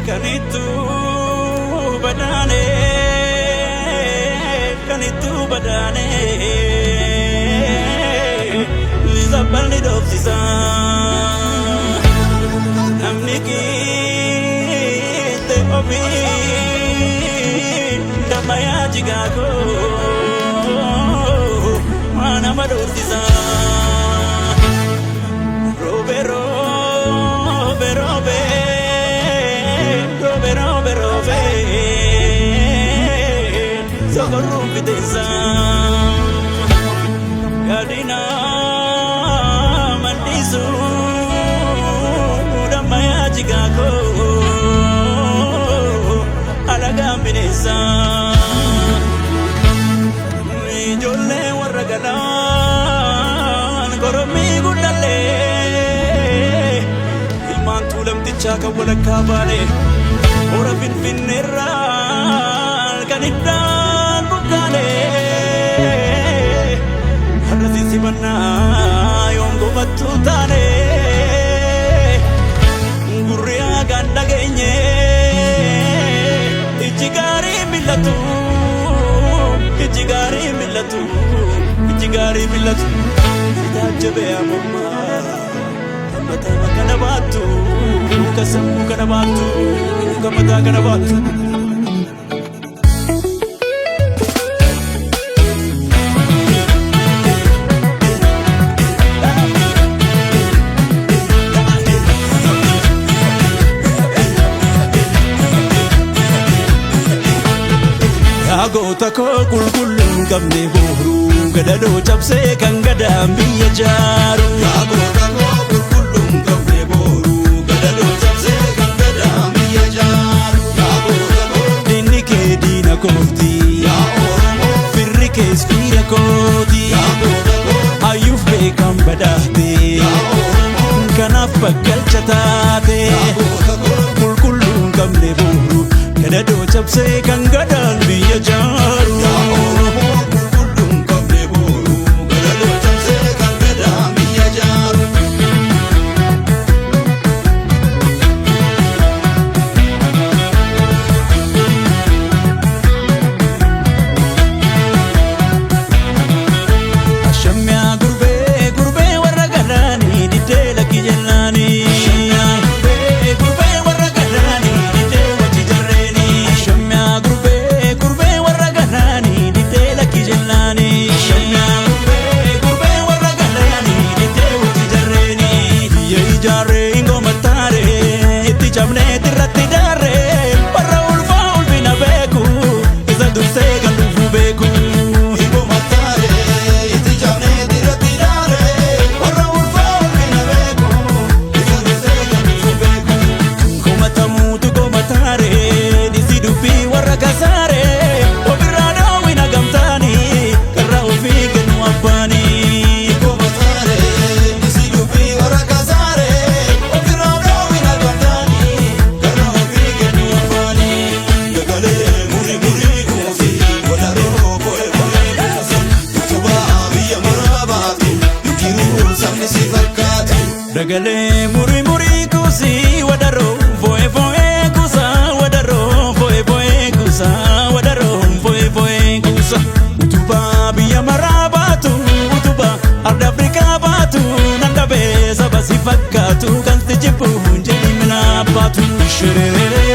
Kanitu badane, kanitu badane, zabani dopsisa, namniki te obi, damaya jigago, mana madopsisa, robe robe robe. Socorro viteza Gadina mandisu Damaya jigako Alaga bineza Ijolle warragalan Goromi gudale Ilman tulam tichaka walakka bale Ora finfinnerra Kaniddan bukale Harasi sibanna Yongo batutane Gurriya ganda genye Ijigari millatu Ijigari millatu Ijigari millatu Idajabe amamma Kamata kana batu Kasamu kana batu Kamata kana batu Goota koo qulqulluun qabne booruu gadadoo cabsee kan gadaan biyya jaaru. Goota koo qulqulluun qabne booruu gadadoo cabsee kan gadaan biyya jaaru. Goota koo diinni kee diina kooti. Oromoo firri kees fiira kooti. Goota koo hayyuuf beekan badhaate. Oromoo kanaaf bakkalcha taate. Goota koo qulqulluun qabne booruu. Gadadoo cabsee kan gadaan biyya jaaru. Oromoo qulqulluun qabne booruu. Gadadoo cabsee kan gadaan biyya jaaru. Ashamyaa gurbee gurbee warra galaanii diddee lakki jennaanii. Dagalee muri muri kusi wadaro foe foe kusa wadaro foe foe kusa wadaro foe foe kusa utuba biya marabatu utuba arda Afrika batu nanda be sabasi fakatu kan tijipu njeli mina batu sherere